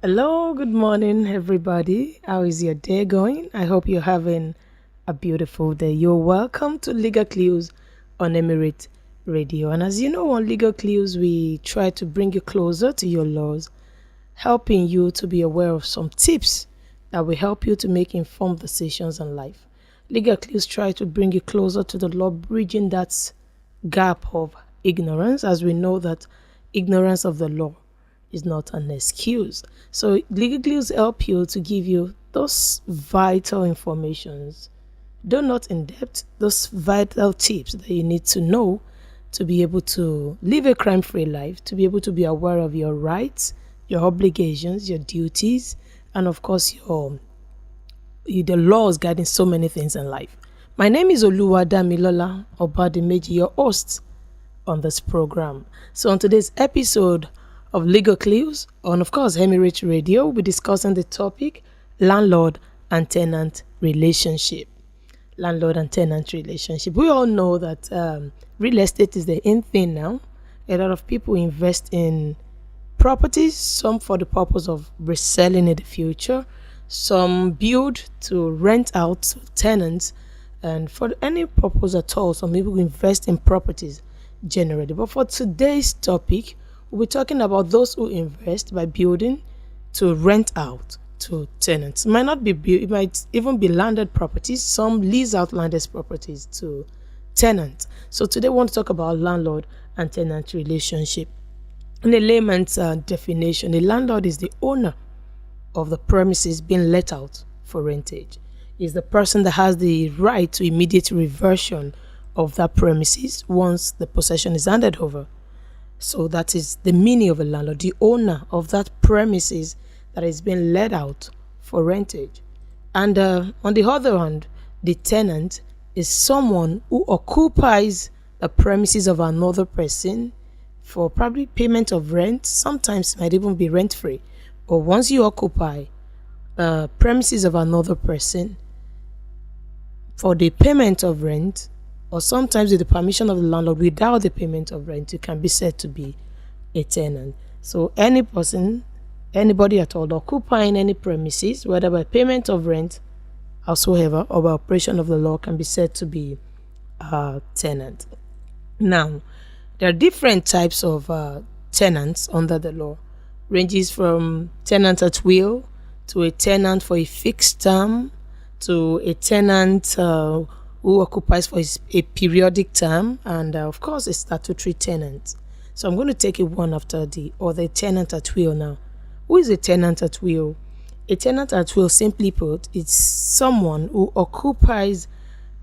Hello, good morning, everybody. How is your day going? I hope you're having a beautiful day. You're welcome to Legal Clues on Emirate Radio. And as you know, on Legal Clues, we try to bring you closer to your laws, helping you to be aware of some tips that will help you to make informed decisions in life. Legal Clues try to bring you closer to the law, bridging that gap of ignorance, as we know that ignorance of the law is not an excuse. So legal clues help you to give you those vital informations, though not in depth, those vital tips that you need to know to be able to live a crime-free life, to be able to be aware of your rights, your obligations, your duties, and of course the laws guiding so many things in life. My name is Damilola Obadimeji, your host on this program. So on today's episode of Legal Clues on, of course, Emirate Radio, we'll be discussing the topic landlord and tenant relationship. Landlord and tenant relationship. We all know that real estate is the in thing now. A lot of people invest in properties, some for the purpose of reselling in the future, some build to rent out to tenants, and for any purpose at all, some people invest in properties generally. But for today's topic, we'll be talking about those who invest by building to rent out to tenants. It might not be it might even be landed properties. Some lease out landed properties to tenants. So today we want to talk about landlord and tenant relationship. In a layman's definition, a landlord is the owner of the premises being let out for rentage. Is the person that has the right to immediate reversion of that premises once the possession is handed over. So that is the meaning of a landlord, the owner of that premises that is being let out for rentage. And on the other hand, the tenant is someone who occupies the premises of another person for probably payment of rent. Sometimes it might even be rent-free. But once you occupy the premises of another person for the payment of rent, or sometimes with the permission of the landlord without the payment of rent, you can be said to be a tenant. So any person, anybody at all occupying any premises, whether by payment of rent, howsoever, or by operation of the law, can be said to be a tenant. Now, there are different types of tenants under the law. Ranges from tenant at will to a tenant for a fixed term to a tenant who occupies for a periodic term, and of course a statutory tenant. So I'm going to take it one after the other. Tenant at will now. Who is a tenant at will? A tenant at will, simply put, is someone who occupies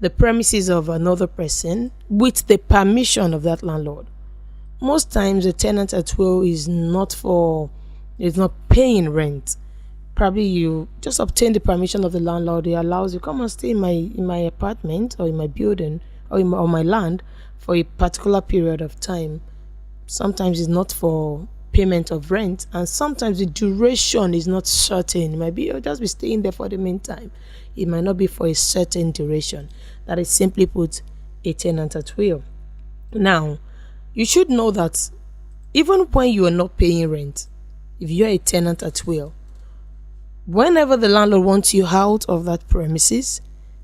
the premises of another person with the permission of that landlord. Most times a tenant at will is not paying rent. Probably you just obtain the permission of the landlord. He allows you come and stay in my apartment or in my building or on my land for a particular period of time. Sometimes it's not for payment of rent, and sometimes the duration is not certain. It might be you'll just be staying there for the meantime. It might not be for a certain duration. That is simply put a tenant at will. Now, you should know that even when you are not paying rent, if you are a tenant at will, whenever the landlord wants you out of that premises,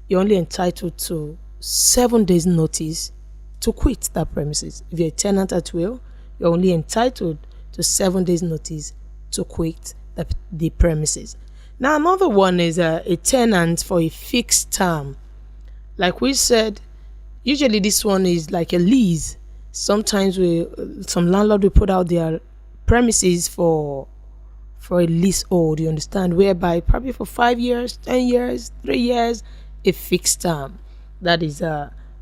you're only entitled to 7 days notice to quit that premises. If you're a tenant at will, you're only entitled to 7 days notice to quit the premises. Now, another one is a tenant for a fixed term. Like we said, usually this one is like a lease. Sometimes some landlord will put out their premises for a leasehold, you understand, whereby probably for 5 years, 10 years, 3 years, a fixed term. That is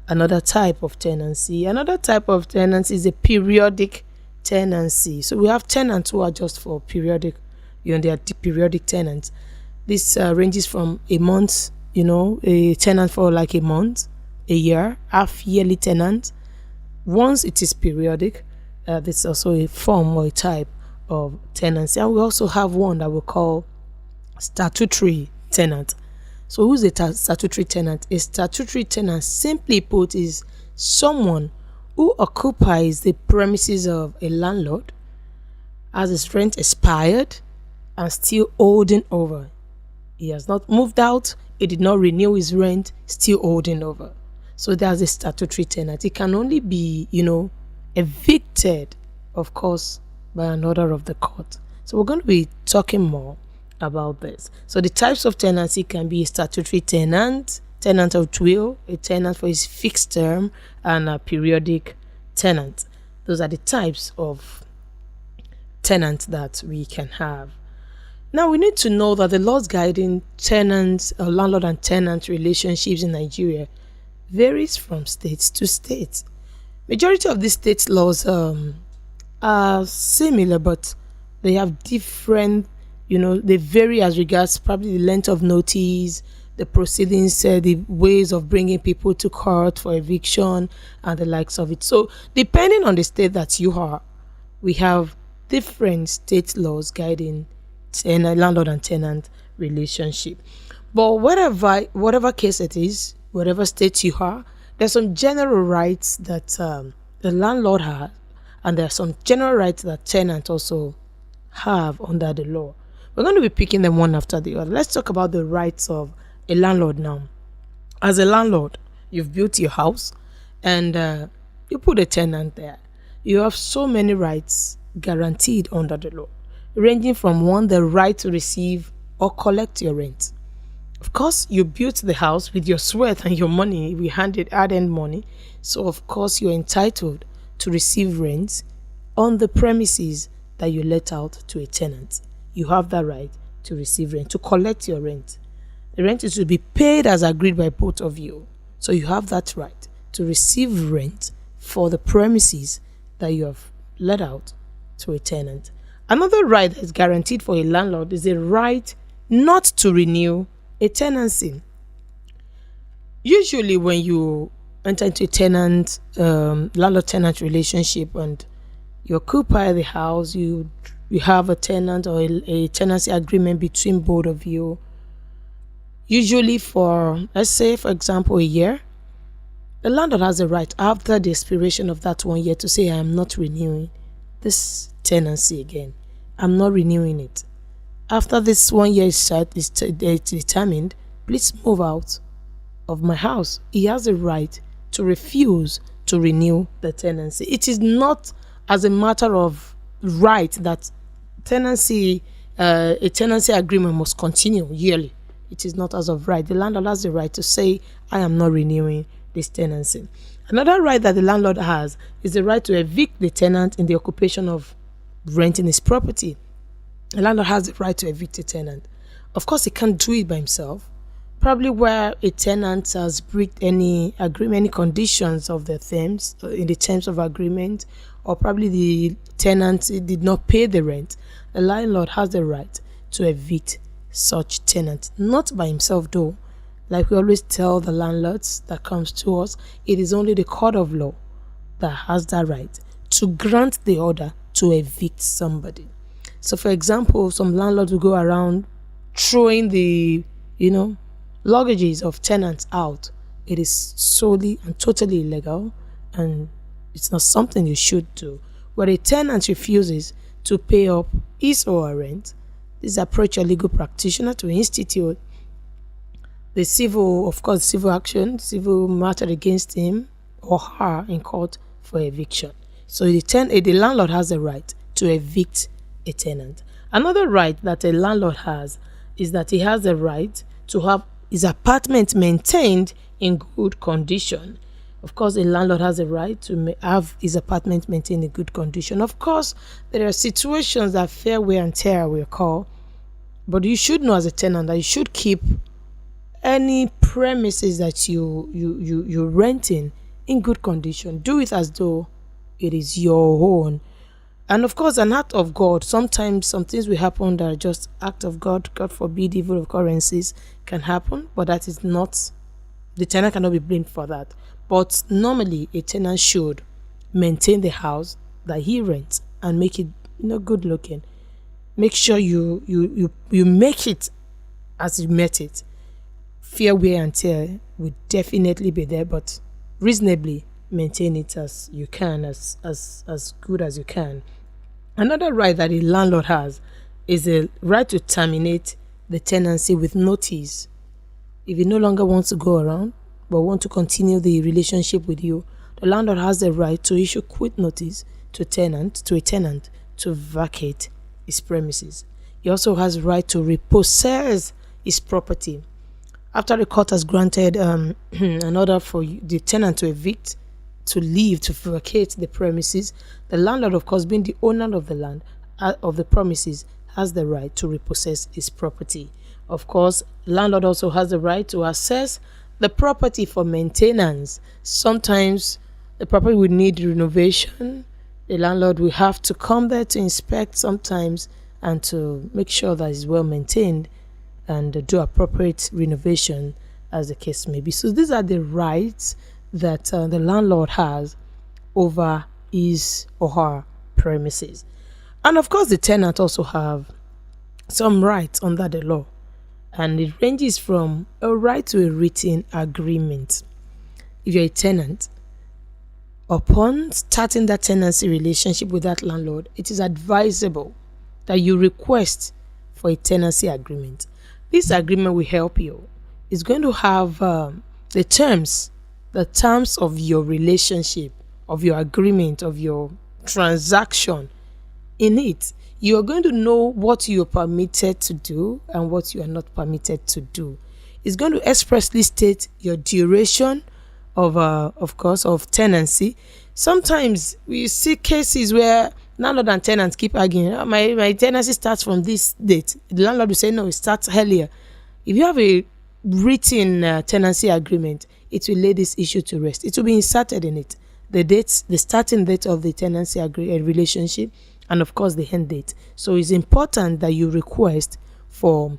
another type of tenancy. Another type of tenancy is a periodic tenancy. So we have tenants who are just for periodic, they are periodic tenants. This ranges from a month, a tenant for like a month, a year, half yearly tenant. Once it is periodic, this is also a form or a type of tenancy. And we also have one that we call statutory tenant. So who's a statutory tenant? A statutory tenant, simply put, is someone who occupies the premises of a landlord, has his rent expired, and still holding over. He has not moved out. He did not renew his rent, still holding over. So that's a statutory tenant. It can only be, evicted, of course, by an order of the court. So we're going to be talking more about this. So the types of tenancy can be a statutory tenant, tenant of will, a tenant for his fixed term, and a periodic tenant. Those are the types of tenants that we can have. Now we need to know that the laws guiding tenants, landlord and tenant relationships in Nigeria varies from state to state. Majority of these state laws are similar, but they have different, they vary as regards probably the length of notice, the proceedings, the ways of bringing people to court for eviction and the likes of it. So depending on the state that you are, we have different state laws guiding landlord and tenant relationship. But whatever case it is, whatever state you are, there's some general rights that the landlord has, and there are some general rights that tenants also have under the law. We're going to be picking them one after the other. Let's talk about the rights of a landlord now. As a landlord, you've built your house and you put a tenant there. You have so many rights guaranteed under the law, ranging from one, the right to receive or collect your rent. Of course, you built the house with your sweat and your money. We hard-earned money. So, of course, you're entitled to receive rent on the premises that you let out to a tenant. You have that right to receive rent, to collect your rent. The rent is to be paid as agreed by both of you. So you have that right to receive rent for the premises that you have let out to a tenant. Another right that is guaranteed for a landlord is the right not to renew a tenancy. Usually when you enter into a landlord-tenant relationship and you occupy the house, you have a tenant or a tenancy agreement between both of you, usually for, let's say, for example, a year. The landlord has a right after the expiration of that 1 year to say, I am not renewing this tenancy again. I'm not renewing it. After this 1 year is determined, please move out of my house. He has a right to refuse to renew the tenancy. It is not as a matter of right that a tenancy agreement must continue yearly. It is not as of right. The landlord has the right to say, I am not renewing this tenancy. Another right that the landlord has is the right to evict the tenant in the occupation of renting his property. The landlord has the right to evict a tenant. Of course, he can't do it by himself. Probably where a tenant has breached any agreement, any conditions of the terms, in the terms of agreement, or probably the tenant did not pay the rent, the landlord has the right to evict such tenant. Not by himself though. Like we always tell the landlords that comes to us, it is only the court of law that has that right to grant the order to evict somebody. So for example, some landlords will go around throwing the, luggages of tenants out. It is solely and totally illegal, and it's not something you should do. Where a tenant refuses to pay up his or her rent, this approach a legal practitioner to institute the civil action, civil matter against him or her in court for eviction. So the landlord has the right to evict a tenant. Another right that a landlord has is that he has the right to have his apartment maintained in good condition. Of course, a landlord has a right to have his apartment maintained in good condition. Of course, there are situations that fair wear and tear will occur, but you should know as a tenant that you should keep any premises that you're renting in good condition. Do it as though it is your own. And of course, an act of God. Sometimes some things will happen that are just act of God. God forbid, evil occurrences can happen, but that is not, the tenant cannot be blamed for that. But normally, a tenant should maintain the house that he rents and make it, good looking. Make sure you make it as you met it. Fair wear and tear will definitely be there, but reasonably maintain it as you can, as good as you can. Another right that a landlord has is a right to terminate the tenancy with notice. If you no longer want to go around but want to continue the relationship with you, the landlord has the right to issue quit notice to a tenant to vacate his premises. He also has right to repossess his property. After the court has granted an order for the tenant to evict, to leave, to vacate the premises, the landlord, of course, being the owner of the land, of the premises, has the right to repossess his property. Of course, landlord also has the right to assess the property for maintenance. Sometimes the property will need renovation. The landlord will have to come there to inspect sometimes and to make sure that it's well maintained and do appropriate renovation as the case may be. So these are the rights that the landlord has over his or her premises. And of course, the tenant also have some rights under the law, and it ranges from a right to a written agreement. If you're a tenant, upon starting that tenancy relationship with that landlord, it is advisable that you request for a tenancy agreement. This agreement will help you. It's going to have the terms of your relationship, of your agreement, of your transaction in it. You are going to know what you are permitted to do and what you are not permitted to do. It's going to expressly state your duration of course, of tenancy. Sometimes we see cases where landlord and tenants keep arguing. "Oh, my tenancy starts from this date." The landlord will say, "No, it starts earlier." If you have a written tenancy agreement, it will lay this issue to rest. It will be inserted in it. The starting date of the tenancy relationship, and of course the end date. So it's important that you request for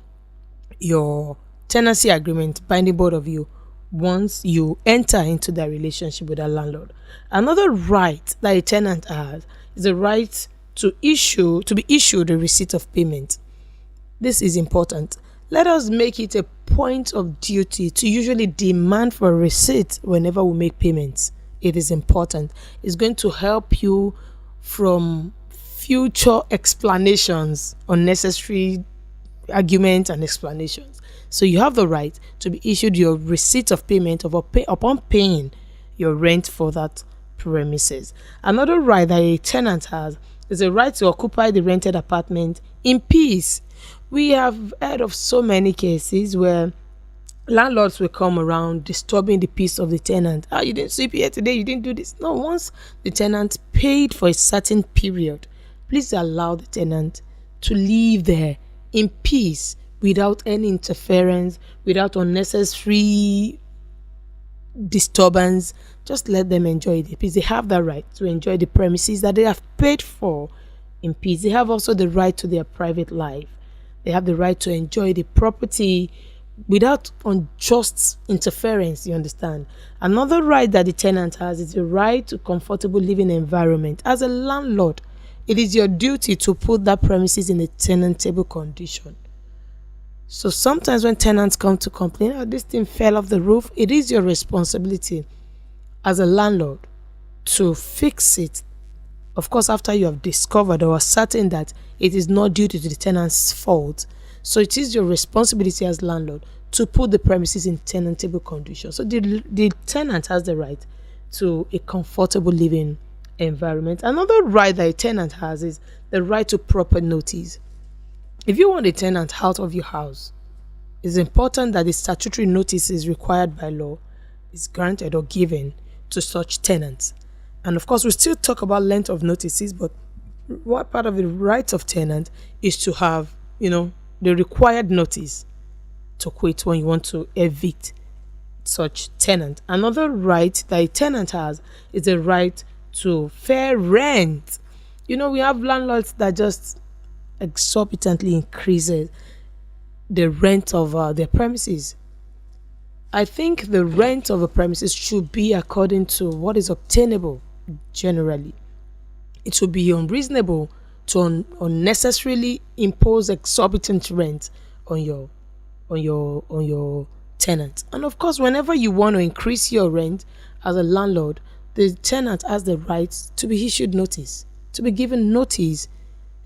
your tenancy agreement binding both of you once you enter into that relationship with a landlord. Another right that a tenant has is the right to be issued a receipt of payment. This is important. Let us make it a point of duty to usually demand for a receipt whenever we make payments. It is important. It's going to help you from future explanations, unnecessary arguments and explanations. So you have the right to be issued your receipt of payment upon paying your rent for that premises. Another right that a tenant has is a right to occupy the rented apartment in peace. We have heard of so many cases where landlords will come around disturbing the peace of the tenant. "Ah, you didn't sleep here today, you didn't do this." No, once the tenant paid for a certain period, please allow the tenant to live there in peace without any interference, without unnecessary disturbance. Just let them enjoy the peace. They have that right to enjoy the premises that they have paid for in peace. They have also the right to their private life. They have the right to enjoy the property without unjust interference, you understand. Another right that the tenant has is the right to comfortable living environment. As a landlord, it is your duty to put that premises in a tenantable condition. So sometimes when tenants come to complain, "Oh, this thing fell off the roof," it is your responsibility as a landlord to fix it. Of course, after you have discovered or are certain that it is not due to the tenant's fault. So it is your responsibility as landlord to put the premises in tenantable condition. So the tenant has the right to a comfortable living environment. Another right that a tenant has is the right to proper notice. If you want a tenant out of your house, it's important that the statutory notice is required by law is granted or given to such tenants. And of course, we still talk about length of notices, but what part of the rights of tenant is to have, the required notice to quit when you want to evict such tenant. Another right that a tenant has is the right to fair rent. We have landlords that just exorbitantly increases the rent of their premises. I think the rent of a premises should be according to what is obtainable generally. It would be unreasonable to unnecessarily impose exorbitant rent on your tenant. And of course, whenever you want to increase your rent as a landlord, the tenant has the right to be issued notice, to be given notice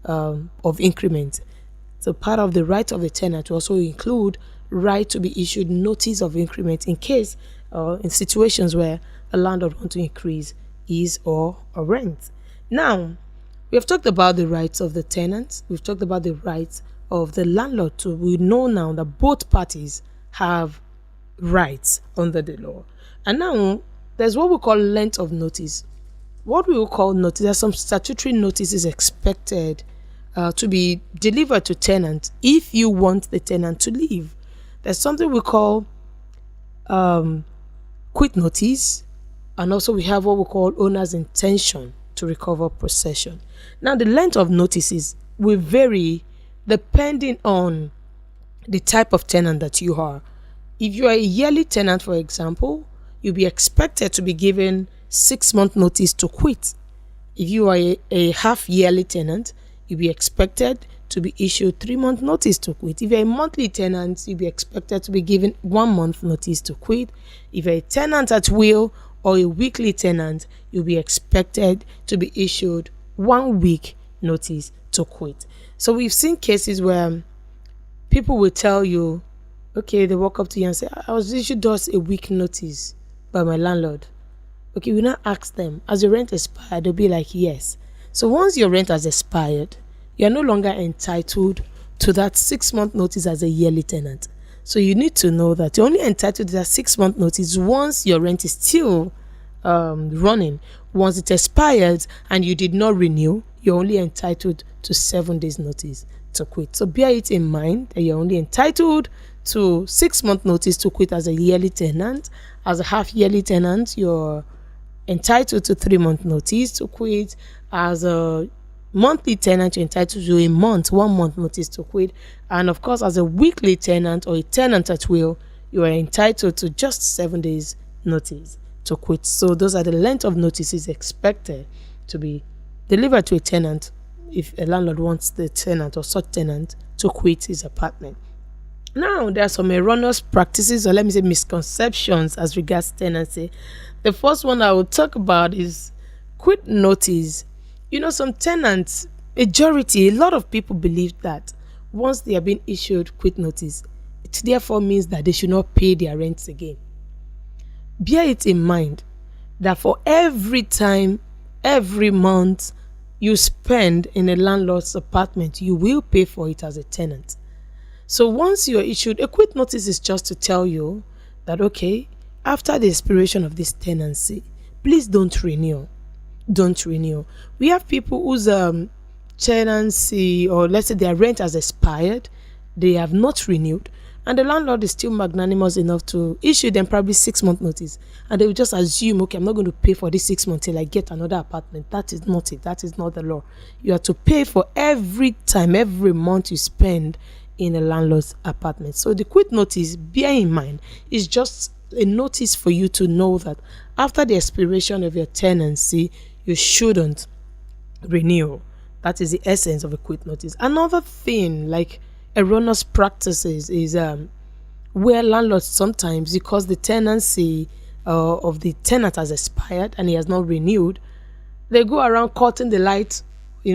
of increment. So part of the right of the tenant will also include right to be issued notice of increment in case in situations where a landlord wants to increase his or her rent. Now, we have talked about the rights of the tenant. We've talked about the rights of the landlord too. We know now that both parties have rights under the law. And now there's what we call length of notice. What we will call notice, there's some statutory notices expected to be delivered to tenants if you want the tenant to leave. There's something we call quit notice, and also we have what we call owner's intention to recover possession. Now, the length of notices will vary depending on the type of tenant that you are. If you are a yearly tenant, for example, you'll be expected to be given 6-month notice to quit. If you are a half-yearly tenant, you'll be expected to be issued 3-month notice to quit. If you're a monthly tenant, you'll be expected to be given 1-month notice to quit. If you're a tenant at will or a weekly tenant, you'll be expected to be issued 1 week notice to quit. So we've seen cases where people will tell you, okay, they walk up to you and say, I was issued just a week notice by my landlord. Okay, we now ask them, has your rent expired? They'll be like, yes. So once your rent has expired, you're no longer entitled to that 6-month notice as a yearly tenant. So you need to know that you're only entitled to that 6-month notice once your rent is still running. Once it expires and you did not renew, you're only entitled to 7 days notice to quit. So bear it in mind that you're only entitled to 6-month notice to quit as a yearly tenant. As a half-yearly tenant, you're entitled to 3-month notice to quit. As a monthly tenant, you're entitled to 1-month notice to quit. And of course, as a weekly tenant or a tenant at will, you are entitled to just 7 days notice to quit. So those are the length of notices expected to be delivered to a tenant if a landlord wants the tenant or such tenant to quit his apartment. Now, there are some erroneous practices, or let me say misconceptions, as regards tenancy. The first one I will talk about is quit notice. You know, some tenants, a lot of people believe that once they have been issued quit notice, it therefore means that they should not pay their rents again. Bear it in mind that for every time, every month you spend in a landlord's apartment, you will pay for it as a tenant. So once you are issued a quit notice, is just to tell you that, okay, after the expiration of this tenancy, please don't renew. Don't renew. We have people whose tenancy, or let's say their rent has expired, they have not renewed, and the landlord is still magnanimous enough to issue them probably 6-month notice, and they will just assume, okay, I'm not going to pay for this 6 months till I get another apartment. That is not it. That is not the law. You have to pay for every time, every month you spend in a landlord's apartment. So the quit notice, bear in mind, is just a notice for you to know that after the expiration of your tenancy, you shouldn't renew. That is the essence of a quit notice. Another thing, like erroneous practices, is where landlords sometimes, because the tenancy of the tenant has expired and he has not renewed, they go around cutting the light,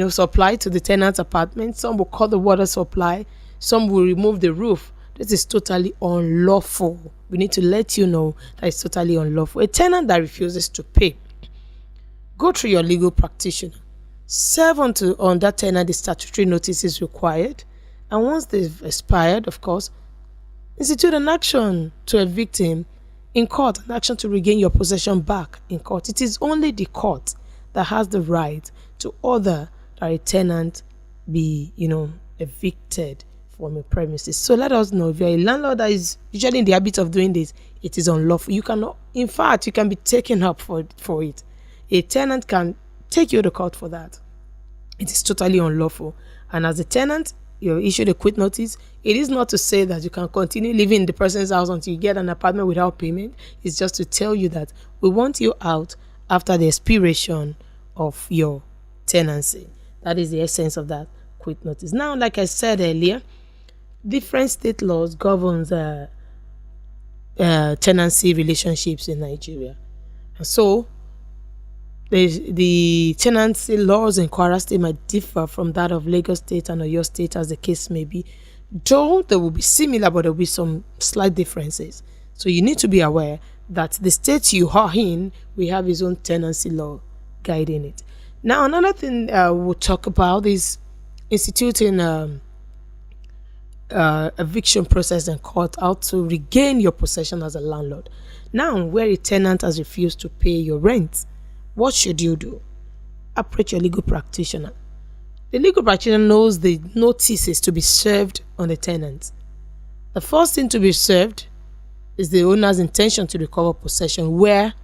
supply to the tenant's apartment. Some will cut the water supply. Some will remove the roof. This is totally unlawful. We need to let you know that it's totally unlawful. A tenant that refuses to pay, go through your legal practitioner. Serve on that tenant the statutory notice is required. And once they've expired, of course, institute an action to evict him in court, an action to regain your possession back in court. It is only the court that has the right to order that a tenant be, evicted from a premises. So let us know, if you're a landlord that is usually in the habit of doing this, it is unlawful. You cannot, in fact, you can be taken up for it. A tenant can take you to court for that. It is totally unlawful. And as a tenant, you're issued a quit notice. It is not to say that you can continue living in the person's house until you get an apartment without payment. It's just to tell you that we want you out after the expiration of your tenancy. That is the essence of that quit notice. Now, like I said earlier, different state laws governs tenancy relationships in Nigeria. And so The tenancy laws in Kwara State might differ from that of Lagos State and Oyo State, as the case may be. Though they will be similar, but there will be some slight differences. So you need to be aware that the state you are in will have its own tenancy law guiding it. Now, another thing we'll talk about is instituting eviction process in court, how to regain your possession as a landlord. Now, where a tenant has refused to pay your rent, what should you do? Approach your legal practitioner. The legal practitioner knows the notices to be served on the tenant. The first thing to be served is the owner's intention to recover possession where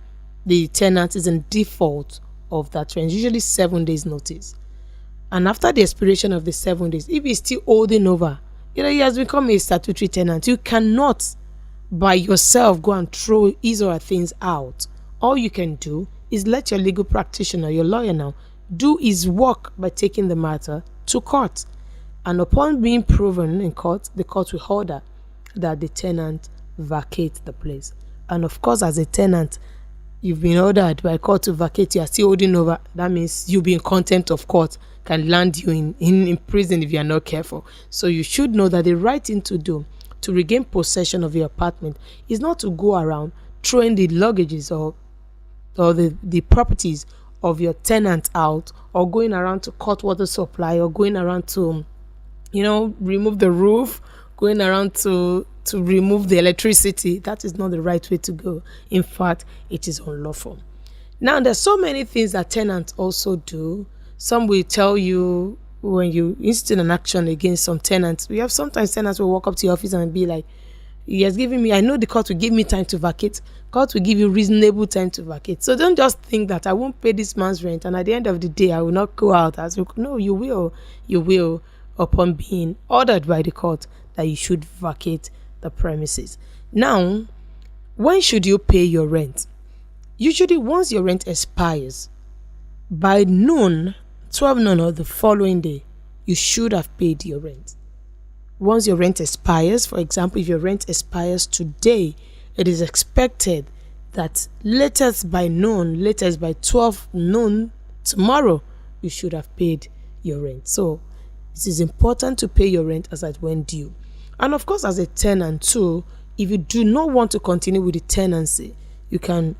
the tenant is in default of that rent, usually 7 days notice. And after the expiration of the 7 days, if he's still holding over, he has become a statutory tenant, you cannot by yourself go and throw his or her things out. All you can do is let your legal practitioner, your lawyer now, do his work by taking the matter to court. And upon being proven in court, the court will order that the tenant vacate the place. And of course, as a tenant, you've been ordered by court to vacate, you are still holding over. That means you'll be in contempt of court, can land you in prison if you are not careful. So you should know that the right thing to do to regain possession of your apartment is not to go around throwing the luggages or the properties of your tenant out, or going around to cut water supply, or going around to remove the roof, going around to remove the electricity. That is not the right way to go. In fact, it is unlawful. Now, there's so many things that tenants also do. Some will tell you when you institute an action against some tenants. We have sometimes tenants will walk up to your office and be like, he has given me, I know the court will give me time to vacate. Court will give you reasonable time to vacate. So don't just think that I won't pay this man's rent and at the end of the day I will not go out. No, you will. You will, upon being ordered by the court that you should vacate the premises. Now, when should you pay your rent? Usually once your rent expires, by noon, 12 noon or the following day, you should have paid your rent. Once your rent expires, for example, if your rent expires today, it is expected that latest by noon, latest by 12 noon tomorrow, you should have paid your rent. So it is important to pay your rent as at when due. And of course, as a tenant too, if you do not want to continue with the tenancy, you can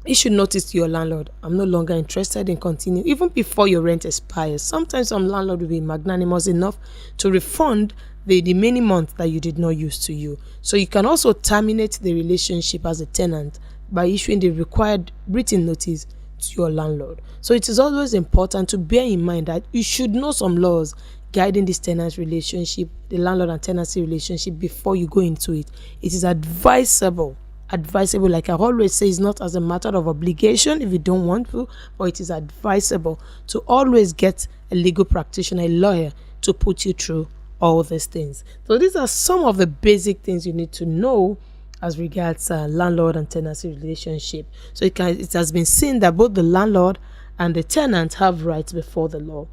issue notice to your landlord. I'm no longer interested in continuing, even before your rent expires. Sometimes some landlord will be magnanimous enough to refund the many months that you did not use to you. So you can also terminate the relationship as a tenant by issuing the required written notice to your landlord. So it is always important to bear in mind that you should know some laws guiding this tenant relationship, the landlord and tenancy relationship, before you go into it. It is advisable, like I always say, it's not as a matter of obligation if you don't want to, but it is advisable to always get a legal practitioner, a lawyer, to put you through all these things. So these are some of the basic things you need to know as regards landlord and tenancy relationship. So it has been seen that both the landlord and the tenant have rights before the law,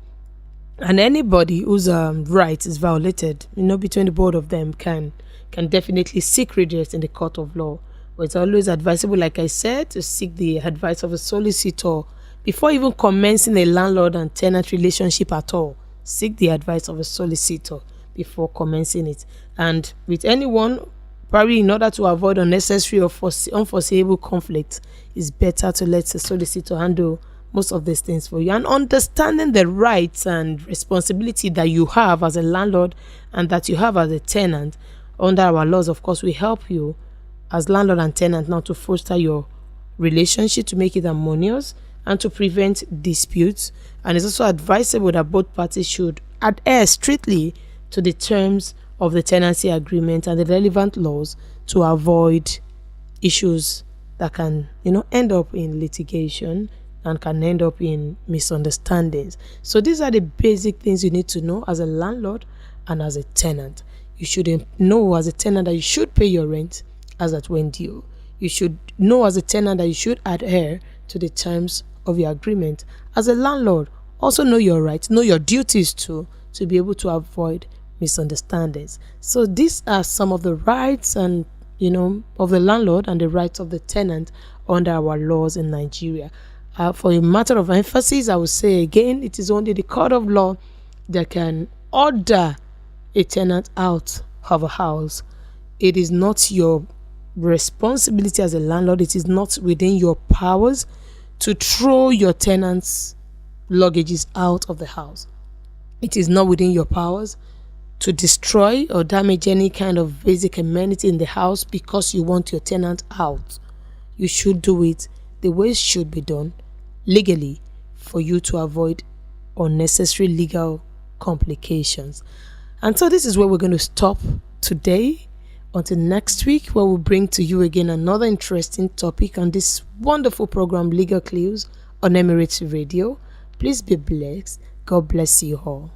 and anybody whose right is violated, between the both of them can definitely seek redress in the court of law. But it's always advisable, like I said, to seek the advice of a solicitor before even commencing a landlord and tenant relationship at all. Seek the advice of a solicitor before commencing it. And with anyone, probably in order to avoid unnecessary or unforeseeable conflict, it's better to let the solicitor handle most of these things for you. And understanding the rights and responsibility that you have as a landlord and that you have as a tenant under our laws, of course, will help you as landlord and tenant now to foster your relationship, to make it harmonious and to prevent disputes. And it's also advisable that both parties should adhere strictly to the terms of the tenancy agreement and the relevant laws to avoid issues that can, end up in litigation and can end up in misunderstandings. So these are the basic things you need to know as a landlord and as a tenant. You should know as a tenant that you should pay your rent as at when due. You should know as a tenant that you should adhere to the terms of your agreement. As a landlord, also know your rights, know your duties too, to be able to avoid misunderstandings. So these are some of the rights and of the landlord and the rights of the tenant under our laws in Nigeria. For a matter of emphasis, I will say again, it is only the court of law that can order a tenant out of a house. It is not your responsibility as a landlord. It is not within your powers to throw your tenants' luggages out of the house. It is not within your powers to destroy or damage any kind of basic amenity in the house because you want your tenant out. You should do it the way it should be done, legally, for you to avoid unnecessary legal complications. And so this is where we're going to stop today. Until next week, where we'll bring to you again another interesting topic on this wonderful program, Legal Clues, on Emirate Radio. Please be blessed. God bless you all.